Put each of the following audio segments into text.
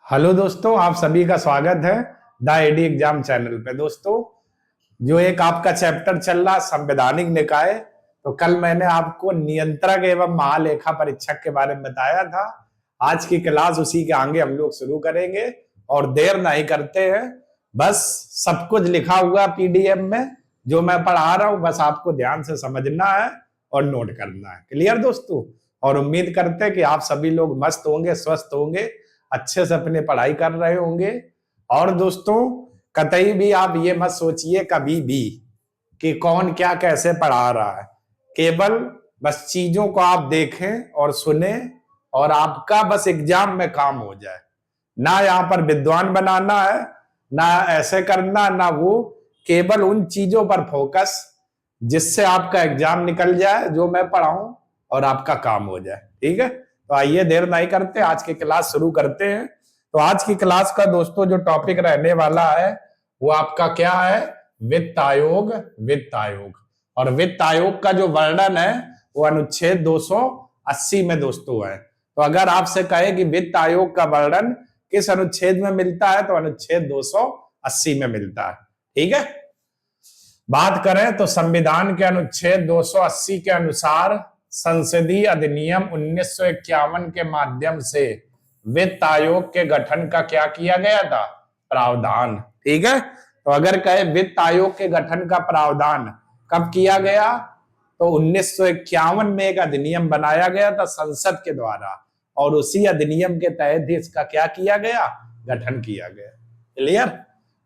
Hello दोस्तों, आप सभी का स्वागत है द एडी एग्जाम चैनल पे। दोस्तों, जो एक आपका चैप्टर चल रहा संवैधानिक निकाय, तो कल मैंने आपको नियंत्रक एवं महालेखा परीक्षक के बारे में बताया था। आज की क्लास उसी के आगे हम लोग शुरू करेंगे और देर नहीं करते हैं। बस सब कुछ लिखा हुआ पीडीएफ में जो मैं पढ़ा रहा हूं, बस आपको ध्यान से समझना है और नोट करना है। क्लियर दोस्तों? और उम्मीद करते हैं कि आप सभी लोग मस्त होंगे, स्वस्थ होंगे, अच्छे से अपनी पढ़ाई कर रहे होंगे। और दोस्तों, कतई भी आप ये मत सोचिए कभी भी कि कौन क्या कैसे पढ़ा रहा है। केवल बस चीजों को आप देखें और सुने और आपका बस एग्जाम में काम हो जाए। ना यहाँ पर विद्वान बनाना है, ना ऐसे करना, ना वो। केवल उन चीजों पर फोकस जिससे आपका एग्जाम निकल जाए, जो मैं पढ़ाऊं, और आपका काम हो जाए। ठीक है, तो आइए देर नहीं करते, आज की क्लास शुरू करते हैं। तो आज की क्लास का दोस्तों जो टॉपिक रहने वाला है वो आपका क्या है? वित्त आयोग। वित्त आयोग और वित्त आयोग का जो वर्णन है वो अनुच्छेद 280 में दोस्तों है। तो अगर आपसे कहे कि वित्त आयोग का वर्णन किस अनुच्छेद में मिलता है, तो अनुच्छेद 280 में मिलता है। ठीक है, बात करें तो संविधान के अनुच्छेद 280 के अनुसार संसदीय अधिनियम 1951 के माध्यम से वित्त आयोग के गठन का क्या किया गया था? प्रावधान। ठीक है, तो अगर कहे वित्त आयोग के गठन का प्रावधान कब किया गया, तो 1951 में एक अधिनियम बनाया गया था संसद के द्वारा, और उसी अधिनियम के तहत ही इसका क्या किया गया? गठन किया गया। क्लियर?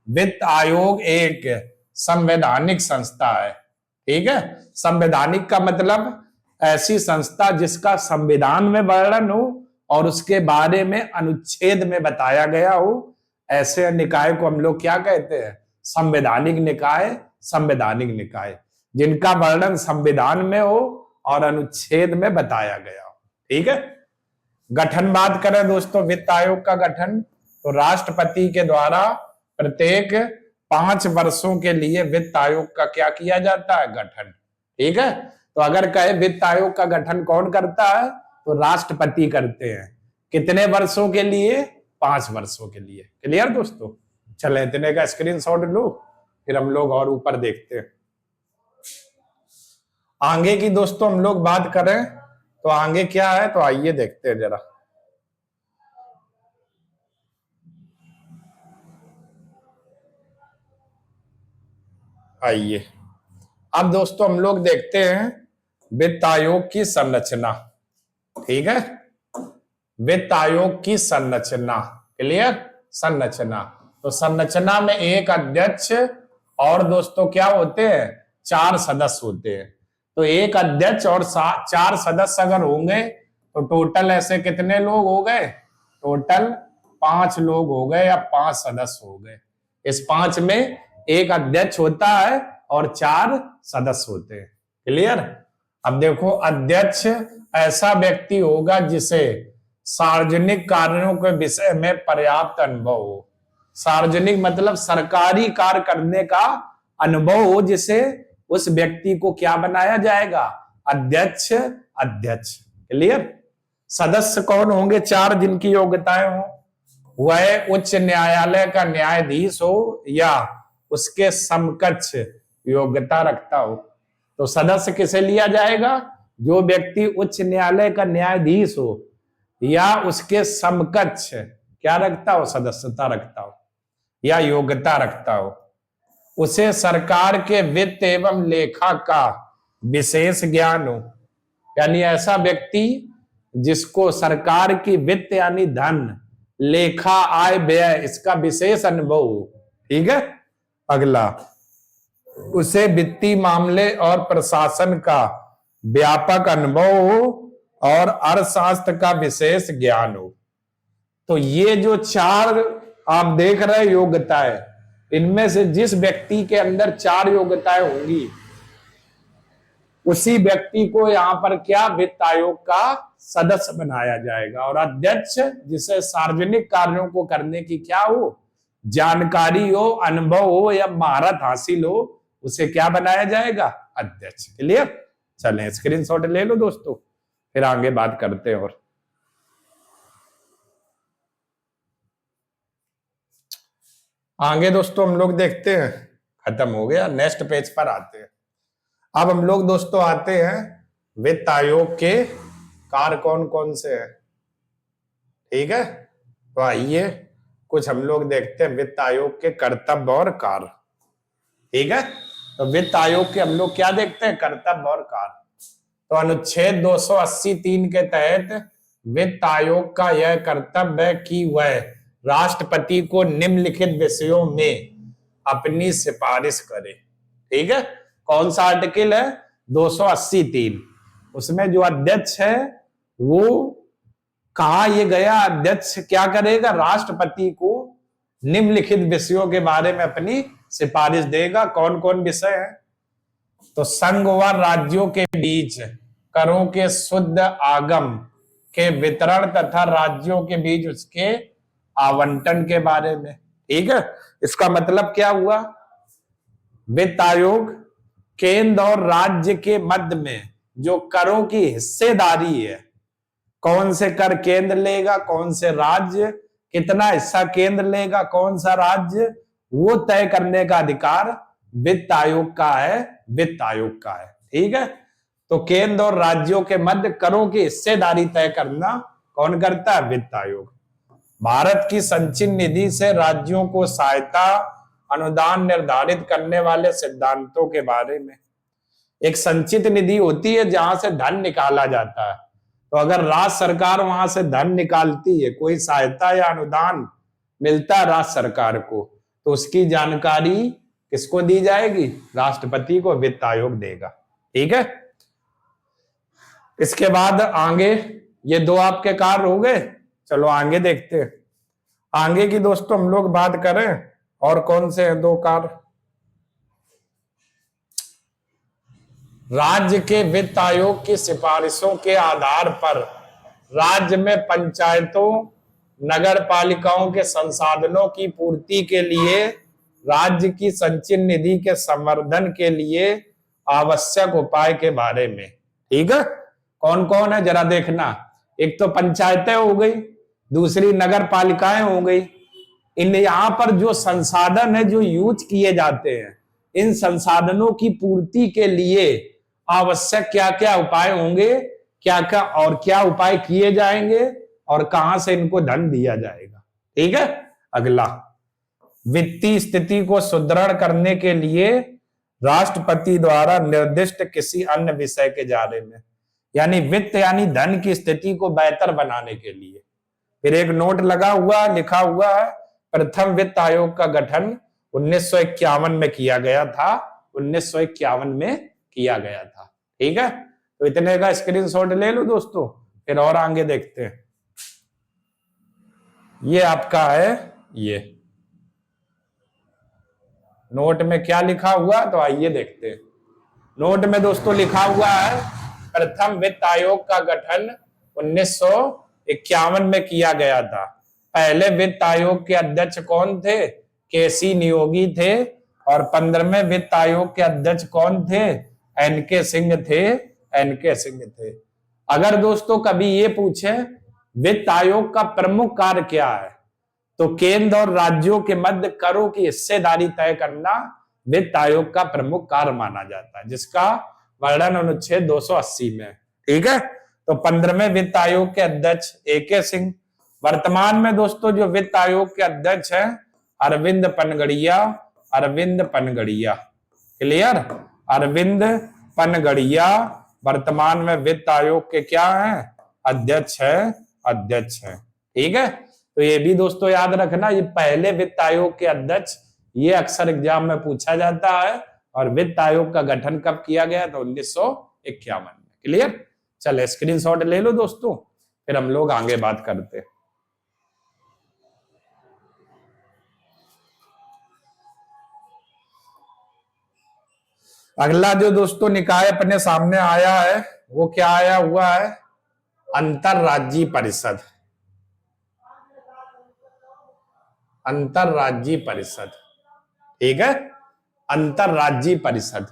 वित्त आयोग एक संवैधानिक संस्था है। ठीक है, संवैधानिक का मतलब ऐसी संस्था जिसका संविधान में वर्णन हो और उसके बारे में अनुच्छेद में बताया गया हो। ऐसे निकाय को हम लोग क्या कहते हैं? संवैधानिक निकाय। संवैधानिक निकाय जिनका वर्णन संविधान में हो और अनुच्छेद में बताया गया हो। ठीक है, गठन बात करें दोस्तों वित्त आयोग का गठन, तो राष्ट्रपति के द्वारा प्रत्येक 5 वर्षों के लिए वित्त आयोग का क्या किया जाता है? गठन। ठीक है, तो अगर कहे वित्त आयोग का गठन कौन करता है, तो राष्ट्रपति करते हैं। कितने वर्षों के लिए? 5 वर्षों के लिए। क्लियर दोस्तों? चले इतने का स्क्रीनशॉट लो, फिर हम लोग और ऊपर देखते हैं। आगे की दोस्तों हम लोग बात करें तो आगे क्या है, तो आइए देखते हैं जरा। आइए अब दोस्तों हम लोग देखते हैं वित्त आयोग की संरचना। ठीक है, वित्त आयोग की संरचना। क्लियर? संरचना, तो संरचना में एक अध्यक्ष और दोस्तों क्या होते हैं? 4 सदस्य होते हैं। तो एक अध्यक्ष और 4 सदस्य अगर होंगे तो टोटल ऐसे कितने लोग हो गए? टोटल 5 लोग हो गए या 5 सदस्य हो गए। इस 5 में एक अध्यक्ष होता है और 4 सदस्य होते हैं। क्लियर? अब देखो, अध्यक्ष ऐसा व्यक्ति होगा जिसे सार्वजनिक कार्यों के विषय में पर्याप्त अनुभव हो। सार्वजनिक मतलब सरकारी कार्य करने का अनुभव हो, जिसे उस व्यक्ति को क्या बनाया जाएगा? अध्यक्ष। अध्यक्ष। क्लियर? सदस्य कौन होंगे? 4 जिनकी योग्यताएं हो। वह उच्च न्यायालय का न्यायाधीश हो या उसके समकक्ष योग्यता रखता हो। तो सदस्य किसे लिया जाएगा? जो व्यक्ति उच्च न्यायालय का न्यायाधीश हो या उसके समकक्ष क्या रखता हो? सदस्यता रखता हो या योग्यता रखता हो। उसे सरकार के वित्त एवं लेखा का विशेष ज्ञान हो, यानी ऐसा व्यक्ति जिसको सरकार की वित्त यानी धन, लेखा, आय व्यय, इसका विशेष अनुभव हो। ठीक है, अगला, उसे वित्तीय मामले और प्रशासन का व्यापक अनुभव हो और अर्थशास्त्र का विशेष ज्ञान हो। तो ये जो 4 आप देख रहे योग्यताएं, इनमें से जिस व्यक्ति के अंदर 4 योग्यताएं होंगी उसी व्यक्ति को यहां पर क्या? वित्त आयोग का सदस्य बनाया जाएगा। और अध्यक्ष जिसे सार्वजनिक कार्यों को करने की क्या हो? जानकारी हो, अनुभव हो या महारत हासिल हो, उसे क्या बनाया जाएगा? अध्यक्ष। क्लियर? चलें स्क्रीनशॉट ले लो दोस्तों, फिर आगे बात करते हैं। और आगे दोस्तों हम लोग देखते हैं, खत्म हो गया, नेक्स्ट पेज पर आते हैं। अब हम लोग दोस्तों आते हैं वित्त आयोग के कार्य कौन कौन से हैं। ठीक है, तो आइए कुछ हम लोग देखते हैं वित्त आयोग के कर्तव्य और कार्य। ठीक है, तो वित्त आयोग के हम लोग क्या देखते हैं, कर्तव्य और कार्य। तो अनुच्छेद 280(3) के तहत वित्त आयोग का यह कर्तव्य है कि वह राष्ट्रपति को निम्नलिखित विषयों में अपनी सिफारिश करे। ठीक है, कौन सा आर्टिकल है, 280(3). उसमें जो अध्यक्ष है वो कहा ये गया, अध्यक्ष क्या करेगा, राष्ट्रपति को निम्नलिखित विषयों के बारे में अपनी सिफारिश देगा। कौन कौन विषय है, तो संघ व राज्यों के बीच करों के शुद्ध आगम के वितरण तथा राज्यों के बीच उसके आवंटन के बारे में। ठीक है, इसका मतलब क्या हुआ, वित्त आयोग केंद्र और राज्य के मध्य में जो करों की हिस्सेदारी है, कौन से कर केंद्र लेगा, कौन से राज्य, कितना हिस्सा केंद्र लेगा, कौन सा राज्य, वो तय करने का अधिकार वित्त आयोग का है, वित्त आयोग का है। ठीक है, तो केंद्र और राज्यों के मध्य करों की हिस्सेदारी तय करना कौन करता है, वित्त आयोग। भारत की संचित निधि से राज्यों को सहायता अनुदान निर्धारित करने वाले सिद्धांतों के बारे में। एक संचित निधि होती है जहां से धन निकाला जाता है, तो अगर राज्य सरकार वहां से धन निकालती है, कोई सहायता या अनुदान मिलता है राज्य सरकार को, तो उसकी जानकारी किसको दी जाएगी, राष्ट्रपति को, वित्त आयोग देगा। ठीक है, इसके बाद आगे ये दो आपके कार्य हो गए। चलो आगे देखते हैं, आगे की दोस्तों हम लोग बात करें और कौन से हैं दो कार्य। राज्य के वित्त आयोग की सिफारिशों के आधार पर राज्य में पंचायतों नगर पालिकाओं के संसाधनों की पूर्ति के लिए राज्य की संचित निधि के संवर्धन के लिए आवश्यक उपाय के बारे में। ठीक है, कौन कौन है जरा देखना, एक तो पंचायतें हो गई, दूसरी नगर पालिकाएं हो गई। इन यहाँ पर जो संसाधन है जो यूज किए जाते हैं, इन संसाधनों की पूर्ति के लिए आवश्यक क्या क्या उपाय होंगे, क्या क्या और क्या उपाय किए जाएंगे और कहां से इनको धन दिया जाएगा। ठीक है, अगला वित्तीय स्थिति को सुदृढ़ करने के लिए राष्ट्रपति द्वारा निर्दिष्ट किसी अन्य विषय के बारे में, यानी वित्त यानी धन की स्थिति को बेहतर बनाने के लिए। फिर एक नोट लगा हुआ लिखा हुआ है, प्रथम वित्त आयोग का गठन 1951 में किया गया था, 1951 में किया गया था। ठीक है, तो इतने का स्क्रीनशॉट ले लो दोस्तों, फिर और आगे देखते हैं। ये आपका है, ये नोट में क्या लिखा हुआ, तो आइए देखते हैं। नोट में दोस्तों लिखा हुआ है, प्रथम वित्त आयोग का गठन 1951 में किया गया था। पहले वित्त आयोग के अध्यक्ष कौन थे, केसी नियोगी थे, और 15वें वित्त आयोग के अध्यक्ष कौन थे, एनके सिंह थे, एनके सिंह थे। अगर दोस्तों कभी ये पूछे वित्त आयोग का प्रमुख कार्य क्या है, तो केंद्र और राज्यों के मध्य करों की हिस्सेदारी तय करना वित्त आयोग का प्रमुख कार्य माना जाता है, जिसका वर्णन अनुच्छेद 280 में। ठीक है, तो 15वें वित्त आयोग के अध्यक्ष एके सिंह। वर्तमान में दोस्तों जो वित्त आयोग के अध्यक्ष हैं अरविंद पनगड़िया, अरविंद पनगड़िया, क्लियर, अरविंद पनगड़िया वर्तमान में वित्त आयोग के क्या हैं, अध्यक्ष है, अध्यक्ष है। ठीक है, तो ये भी दोस्तों याद रखना, ये पहले वित्त आयोग के अध्यक्ष, ये अक्सर एग्जाम में पूछा जाता है। और वित्त आयोग का गठन कब किया गया, तो 1951 में। क्लियर, चले स्क्रीनशॉट ले लो दोस्तों, फिर हम लोग आगे बात करते हैं। अगला जो दोस्तों निकाय अपने सामने आया है वो क्या आया हुआ है, अंतरराज्यीय परिषद। अंतरराज्यीय परिषद, ठीक है, अंतरराज्यीय परिषद।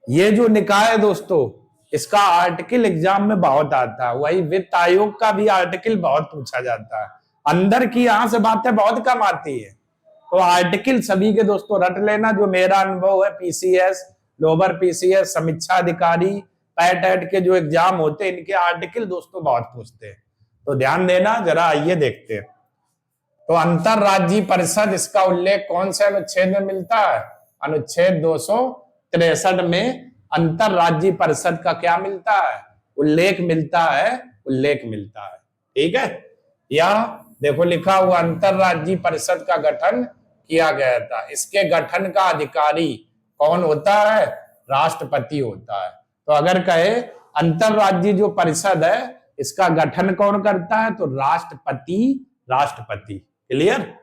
ये जो निकाय है दोस्तों, इसका आर्टिकल एग्जाम में बहुत आता है, वही वित्त आयोग का भी आर्टिकल बहुत पूछा जाता है। अंदर की यहां से बातें बहुत कम आती है, तो आर्टिकल सभी के दोस्तों रट लेना, जो मेरा अनुभव है पीसीएस, लोअर पीसीएस, समीक्षा अधिकारी, पैट ऐट के जो एग्जाम होते हैं इनके आर्टिकल दोस्तों बहुत पूछते हैं, तो ध्यान देना। जरा आइए देखते हैं। तो अंतरराज्यीय परिषद, इसका उल्लेख कौन से अनुच्छेद में मिलता है? अनुच्छेद 263 में अंतरराज्यीय परिषद का क्या मिलता है? उल्लेख मिलता है, उल्लेख मिलता है। ठीक है, या देखो लिखा हुआ अंतरराज्यीय परिषद का गठन किया गया था। इसके गठन का अधिकारी कौन होता है? राष्ट्रपति होता है। तो अगर कहे अंतरराज्यीय जो परिषद है इसका गठन कौन करता है, तो राष्ट्रपति, राष्ट्रपति। क्लियर?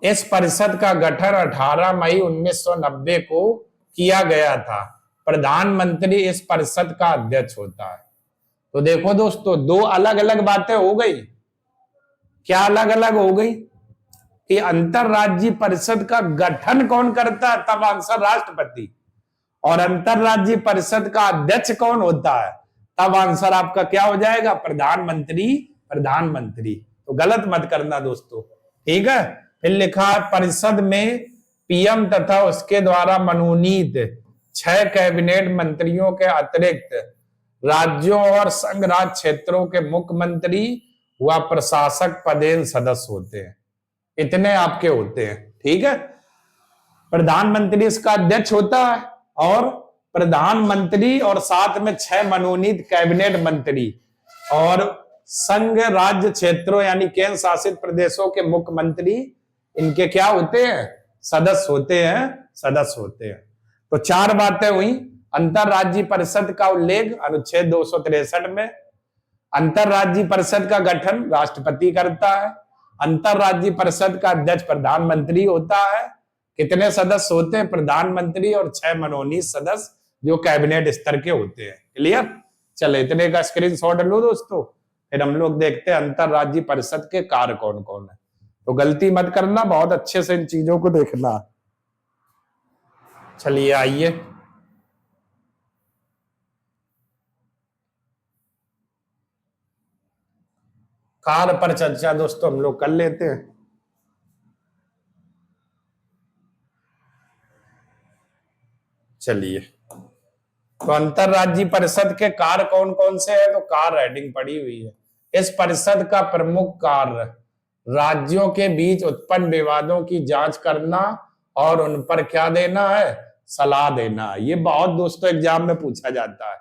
इस परिषद का गठन 18 मई 1990 को किया गया था। प्रधानमंत्री इस परिषद का अध्यक्ष होता है। तो देखो दोस्तों, दो अलग अलग बातें हो गई। क्या अलग अलग हो गई? कि अंतरराज्यीय परिषद का गठन कौन करता है, तब आंसर राष्ट्रपति, और अंतरराज्यीय परिषद का अध्यक्ष कौन होता है, तब आंसर आपका क्या हो जाएगा? प्रधानमंत्री, प्रधानमंत्री। तो गलत मत करना दोस्तों, ठीक है। फिर लिखा है परिषद में पीएम तथा उसके द्वारा मनोनीत 6 कैबिनेट मंत्रियों के अतिरिक्त राज्यों और संघ राज्य क्षेत्रों के मुख्यमंत्री व प्रशासक पदेन सदस्य होते हैं। इतने आपके होते हैं, ठीक है। प्रधानमंत्री इसका अध्यक्ष होता है, और प्रधानमंत्री और साथ में 6 मनोनीत कैबिनेट मंत्री और संघ राज्य क्षेत्रों यानी केंद्र शासित प्रदेशों के मुख्यमंत्री इनके क्या होते हैं? सदस्य होते हैं, सदस्य होते हैं। तो 4 बातें हुई। अंतरराज्यीय परिषद का उल्लेख अनुच्छेद 263 में, अंतरराज्यीय परिषद का गठन राष्ट्रपति करता है, अंतरराज्यीय परिषद का अध्यक्ष प्रधानमंत्री होता है। कितने सदस्य होते हैं? प्रधानमंत्री और 6 मनोनीत सदस्य जो कैबिनेट स्तर के होते हैं। क्लियर? चले, इतने का स्क्रीनशॉट लो दोस्तों, फिर हम लोग देखते हैं अंतरराज्यीय परिषद के कार्य कौन कौन है। तो गलती मत करना, बहुत अच्छे से इन चीजों को देखना। चलिए आइए, कार्य पर चर्चा दोस्तों हम लोग कर लेते हैं। चलिए, तो अंतरराज्यीय परिषद के कार्य कौन कौन से हैं? तो कार्य हेडिंग पड़ी हुई है। इस परिषद का प्रमुख कार्य राज्यों के बीच उत्पन्न विवादों की जांच करना और उन पर क्या देना है? सलाह देना। ये बहुत दोस्तों एग्जाम में पूछा जाता है।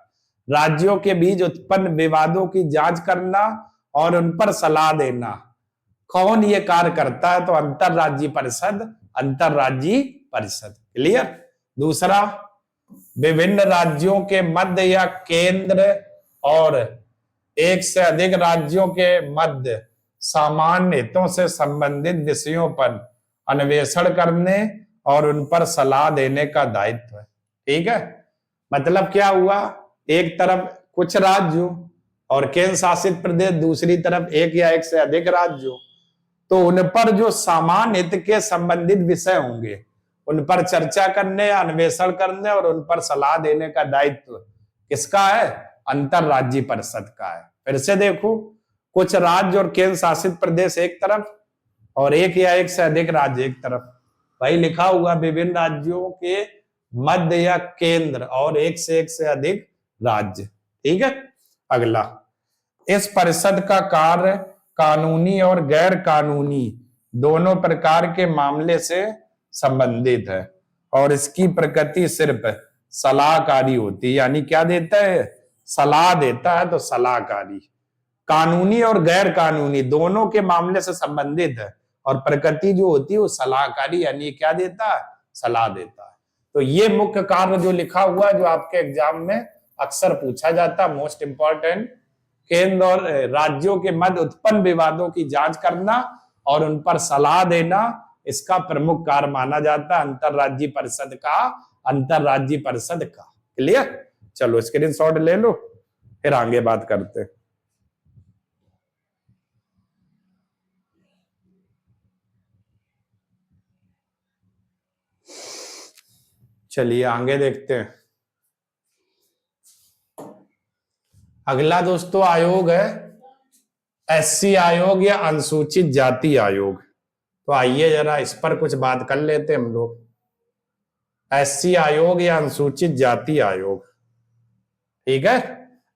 राज्यों के बीच उत्पन्न विवादों की जांच करना और उन पर सलाह देना। कौन ये कार्य करता है? तो अंतरराज्यीय परिषद, अंतरराज्यीय परिषद। क्लियर? दूसरा, विभिन्न राज्यों के मध्य या केंद्र और एक से अधिक राज्यों के मध्य सामान्य हितों से संबंधित विषयों पर अन्वेषण करने और उन पर सलाह देने का दायित्व है। ठीक है, मतलब क्या हुआ? एक तरफ कुछ राज्यों और केंद्र शासित प्रदेश, दूसरी तरफ एक या एक से अधिक राज्यों, तो उन पर जो सामान्य हित के संबंधित विषय होंगे उन पर चर्चा करने, अन्वेषण करने और उन पर सलाह देने का दायित्व किसका है? अंतरराज्यीय परिषद का है। फिर से देखो, कुछ राज्य और केंद्र शासित प्रदेश एक तरफ और एक या एक से अधिक राज्य एक तरफ। भाई लिखा हुआ विभिन्न राज्यों के मध्य या केंद्र और एक से अधिक राज्य। ठीक है। अगला, इस परिषद का कार्य कानूनी और गैर कानूनी दोनों प्रकार के मामले से संबंधित है और इसकी प्रकृति सिर्फ सलाहकारी होती है। यानी क्या देता है? सलाह देता है। तो सलाहकारी, कानूनी और गैर कानूनी दोनों के मामले से संबंधित है और प्रकृति जो होती है वो सलाहकारी, यानी क्या देता है? सलाह देता है। तो ये मुख्य कार्य जो लिखा हुआ है, जो आपके एग्जाम में अक्सर पूछा जाता है, मोस्ट इंपॉर्टेंट, केंद्र और राज्यों के मध्य उत्पन्न विवादों की जांच करना और उन पर सलाह देना, इसका प्रमुख कार्य माना जाता है अंतरराज्यीय परिषद का, अंतरराज्यीय परिषद का। क्लियर? चलो स्क्रीनशॉट ले लो, फिर आगे बात करते हैं। चलिए आगे देखते हैं। अगला दोस्तों आयोग है एससी आयोग या अनुसूचित जाति आयोग। तो आइए जरा इस पर कुछ बात कर लेते हम लोग। एससी आयोग या अनुसूचित जाति आयोग, ठीक है,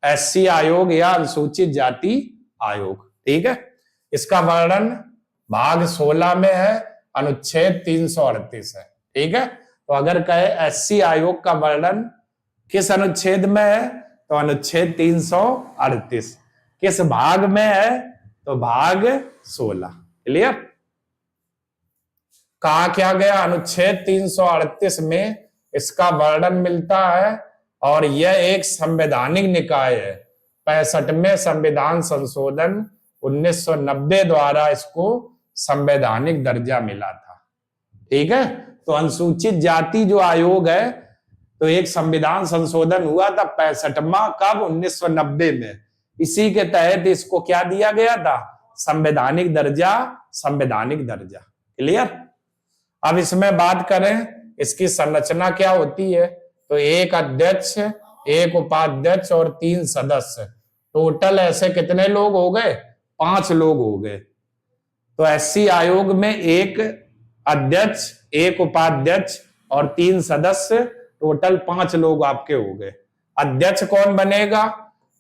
एससी आयोग या अनुसूचित जाति आयोग, ठीक है। इसका वर्णन भाग 16 में है, अनुच्छेद 338 है, ठीक है। तो अगर कहे एससी आयोग का वर्णन किस अनुच्छेद में है, तो अनुच्छेद 338। किस भाग में है, तो भाग 16। क्लियर। कहा क्या गया, अनुच्छेद 338 में इसका वर्णन मिलता है और यह एक संवैधानिक निकाय है। 65वें संविधान संशोधन 1990 द्वारा इसको संवैधानिक दर्जा मिला था, ठीक है। तो अनुसूचित जाति जो आयोग है, तो एक संविधान संशोधन हुआ था 65वां, कब, 1990 में। इसी के तहत इसको क्या दिया गया था, संवैधानिक दर्जा, संवैधानिक दर्जा। क्लियर। अब इसमें बात करें इसकी संरचना क्या होती है, तो एक अध्यक्ष, एक उपाध्यक्ष और 3 सदस्य। टोटल ऐसे कितने लोग हो गए, 5 लोग हो गए। तो एससी आयोग में एक अध्यक्ष, एक उपाध्यक्ष और 3 सदस्य, टोटल 5 लोग आपके हो गए। अध्यक्ष कौन बनेगा,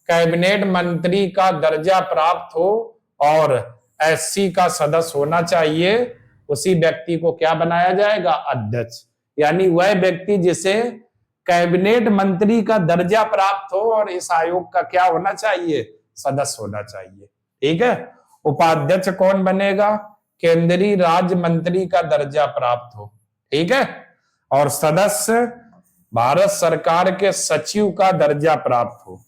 कैबिनेट मंत्री का दर्जा प्राप्त हो और एससी का सदस्य होना चाहिए, उसी व्यक्ति को क्या बनाया जाएगा, अध्यक्ष। यानी वह व्यक्ति जिसे कैबिनेट मंत्री का दर्जा प्राप्त हो और इस आयोग का क्या होना चाहिए, सदस्य होना चाहिए, ठीक है। उपाध्यक्ष कौन बनेगा, केंद्रीय राज्य मंत्री का दर्जा प्राप्त हो, ठीक है। और सदस्य भारत सरकार के सचिव का दर्जा प्राप्त हो।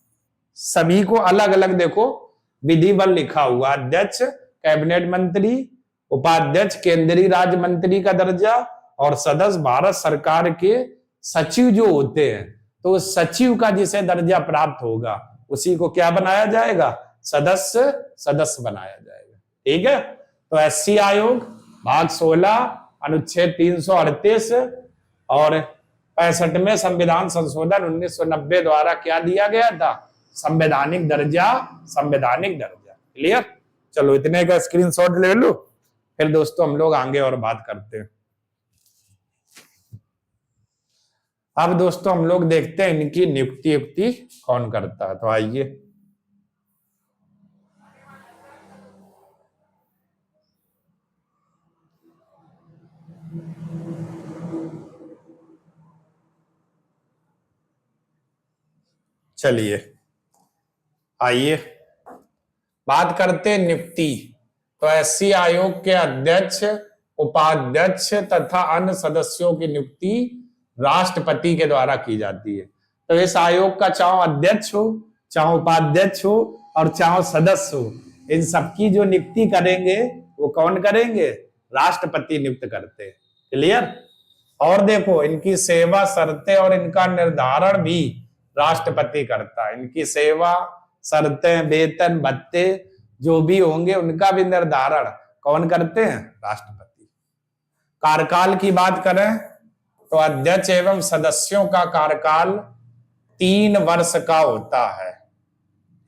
सभी को अलग अलग देखो विधिवल लिखा हुआ, अध्यक्ष कैबिनेट मंत्री, उपाध्यक्ष केंद्रीय राज्य मंत्री का दर्जा और सदस्य भारत सरकार के सचिव जो होते हैं। तो सचिव का जिसे दर्जा प्राप्त होगा उसी को क्या बनाया जाएगा, सदस्य, सदस्य बनाया जाएगा, ठीक है। तो एससी आयोग भाग 16 अनुच्छेद 338 और 65वें संविधान संशोधन 1990 द्वारा क्या दिया गया था, संवैधानिक दर्जा, संवैधानिक दर्जा। क्लियर। चलो इतने का स्क्रीनशॉट ले लो, फिर दोस्तों हम लोग आगे और बात करते हैं। अब दोस्तों हम लोग देखते हैं इनकी नियुक्ति युक्ति कौन करता है। तो आइए चलिए आइए बात करते हैं नियुक्ति। तो एससी आयोग के अध्यक्ष, उपाध्यक्ष तथा अन्य सदस्यों की नियुक्ति राष्ट्रपति के द्वारा की जाती है। तो इस आयोग का चाहे अध्यक्ष हो, चाहे उपाध्यक्ष हो और चाहे सदस्य हो, इन सबकी जो नियुक्ति करेंगे वो कौन करेंगे, राष्ट्रपति नियुक्त करते हैं। क्लियर। और देखो इनकी सेवा शर्तें और इनका निर्धारण भी राष्ट्रपति करता है। इनकी सेवा शर्तें, वेतन, भत्ते जो भी होंगे उनका भी निर्धारण कौन करते हैं, राष्ट्रपति। कार्यकाल की बात करें तो अध्यक्ष एवं सदस्यों का कार्यकाल 3 वर्ष का होता है,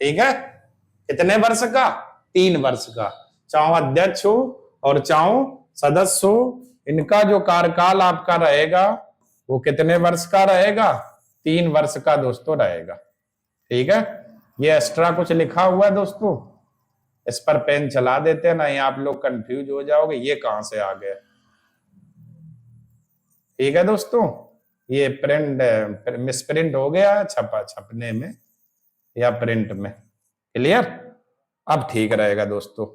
ठीक है। कितने वर्ष का, 3 वर्ष का। चाहे अध्यक्ष हो और चाहे सदस्य हो, इनका जो कार्यकाल आपका रहेगा वो कितने वर्ष का रहेगा, 3 वर्ष का दोस्तों रहेगा, ठीक है। ये एक्स्ट्रा कुछ लिखा हुआ है दोस्तों, इस पर पेन चला देते हैं, नहीं आप लोग कंफ्यूज हो जाओगे ये कहां से आ गया, ठीक है दोस्तों। ये प्रिंट मिसप्रिंट हो गया छपने में या प्रिंट में। क्लियर। अब ठीक रहेगा दोस्तों।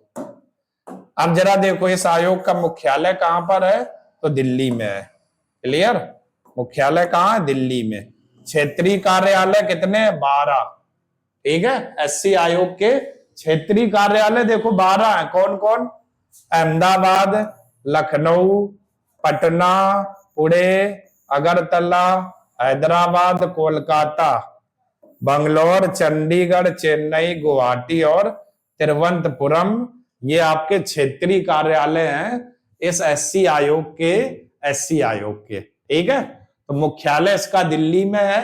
अब जरा देखो इस आयोग का मुख्यालय कहां पर है, तो दिल्ली में है। क्लियर। मुख्यालय कहां है, दिल्ली में। क्षेत्रीय कार्यालय कितने, 12, ठीक है। एससी आयोग के क्षेत्रीय कार्यालय देखो 12 है। कौन कौन, अहमदाबाद, लखनऊ, पटना, पुणे, अगरतला, हैदराबाद, कोलकाता, बंगलौर, चंडीगढ़, चेन्नई, गुवाहाटी और तिरुवनंतपुरम, ये आपके क्षेत्रीय कार्यालय हैं इस एससी आयोग के, ठीक है। तो मुख्यालय इसका दिल्ली में है।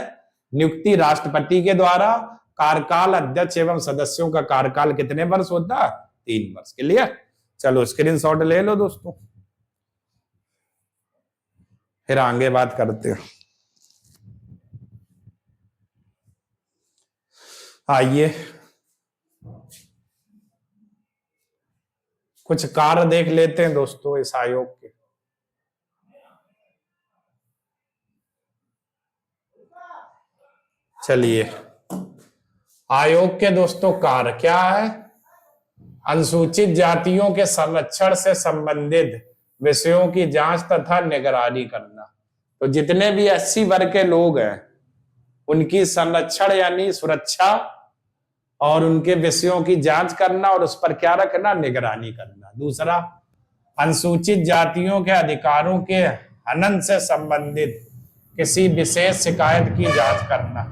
नियुक्ति राष्ट्रपति के द्वारा। कार्यकाल अध्यक्ष एवं सदस्यों का कार्यकाल कितने वर्ष होता है, 3 वर्ष। क्लियर। चलो स्क्रीनशॉट ले लो दोस्तों। फिर आगे बात करते हैं। आइए कुछ कार्य देख लेते हैं दोस्तों इस आयोग के। चलिए, आयोग के दोस्तों कार्य क्या है? अनुसूचित जातियों के संरक्षण से संबंधित विषयों की जांच तथा निगरानी करना। तो जितने भी एससी वर्ग के लोग हैं उनकी संरक्षण यानी सुरक्षा और उनके विषयों की जांच करना और उस पर क्या रखना, निगरानी करना। दूसरा, अनुसूचित जातियों के अधिकारों के हनन से संबंधित किसी विशेष शिकायत की जांच करना।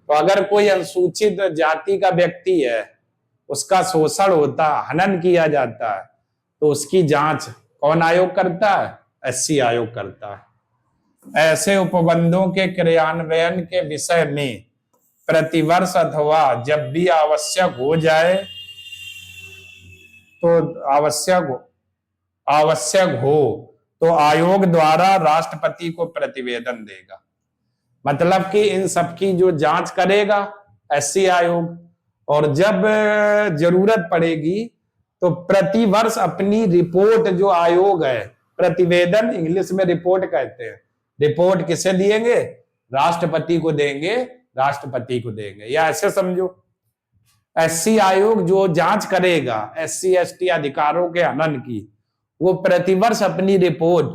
तो अगर कोई अनुसूचित जाति का व्यक्ति है, उसका शोषण होता, हनन किया जाता है, तो उसकी जांच कौन आयोग करता है? एससी आयोग करता है। ऐसे उपबंधों के क्रियान्वयन के विषय में प्रतिवर्ष अथवा जब भी आवश्यक हो जाए तो आवश्यक हो तो आयोग द्वारा राष्ट्रपति को प्रतिवेदन देगा। मतलब कि इन सबकी जो जांच करेगा एससी आयोग, और जब जरूरत पड़ेगी तो प्रतिवर्ष अपनी रिपोर्ट, जो आयोग है, प्रतिवेदन इंग्लिश में रिपोर्ट कहते हैं, रिपोर्ट किसे दिएंगे? राष्ट्रपति को देंगे, राष्ट्रपति को देंगे। या ऐसे समझो, एससी आयोग जो जांच करेगा एससी एसटी अधिकारों के हनन की, वो प्रतिवर्ष अपनी रिपोर्ट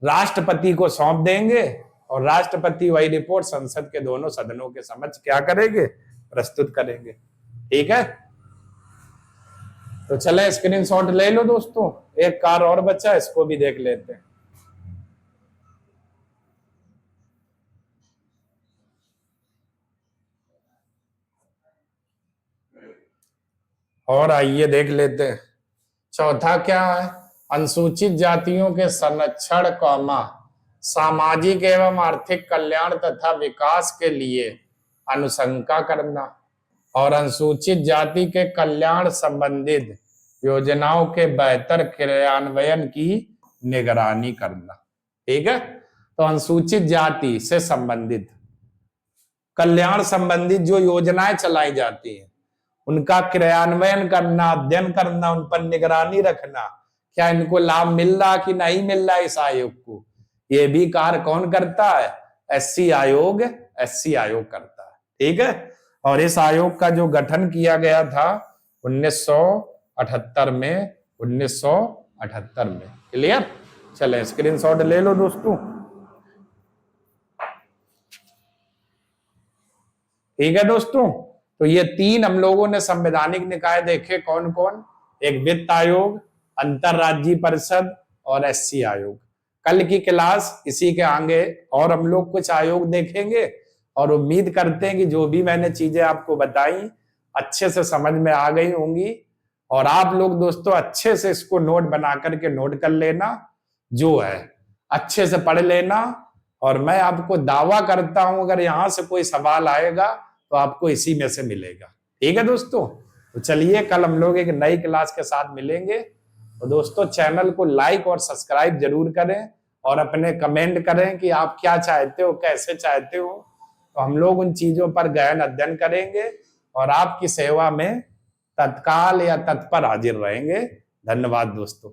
राष्ट्रपति को सौंप देंगे और राष्ट्रपति वही रिपोर्ट संसद के दोनों सदनों के समक्ष क्या करेंगे? प्रस्तुत करेंगे। ठीक है, तो चले स्क्रीनशॉट ले लो दोस्तों। एक कार्य और बचा, इसको भी देख लेते हैं। और आइए देख लेते हैं। चौथा क्या है? अनुसूचित जातियों के संरक्षण कौमा सामाजिक एवं आर्थिक कल्याण तथा विकास के लिए अनुशंसा करना और अनुसूचित जाति के कल्याण संबंधित योजनाओं के बेहतर क्रियान्वयन की निगरानी करना। ठीक है, तो अनुसूचित जाति से संबंधित कल्याण संबंधित जो योजनाएं चलाई जाती हैं उनका क्रियान्वयन करना, अध्ययन करना, उन पर निगरानी रखना, क्या इनको लाभ मिल रहा कि नहीं मिल रहा इस आयोग को, ये भी कार्य कौन करता है? एससी आयोग, एससी आयोग करता है। ठीक है, और इस आयोग का जो गठन किया गया था 1978 में, 1978 में। क्लियर? चले स्क्रीनशॉट ले लो दोस्तों। ठीक है दोस्तों, तो ये तीन हम लोगों ने संवैधानिक निकाय देखे, कौन कौन? एक वित्त आयोग, अंतरराज्यीय परिषद और एससी आयोग। कल की क्लास इसी के आगे और हम लोग कुछ आयोग देखेंगे और उम्मीद करते हैं कि जो भी मैंने चीजें आपको बताई अच्छे से समझ में आ गई होंगी। और आप लोग दोस्तों अच्छे से इसको नोट बना करके नोट कर लेना, जो है अच्छे से पढ़ लेना। और मैं आपको दावा करता हूं अगर यहां से कोई सवाल आएगा तो आपको इसी में से मिलेगा। ठीक है दोस्तों, तो चलिए कल हम लोग एक नई क्लास के साथ मिलेंगे। तो दोस्तों चैनल को लाइक और सब्सक्राइब जरूर करें और अपने कमेंट करें कि आप क्या चाहते हो, कैसे चाहते हो। तो हम लोग उन चीजों पर गहन अध्ययन करेंगे और आपकी सेवा में तत्काल या तत्पर हाजिर रहेंगे। धन्यवाद दोस्तों।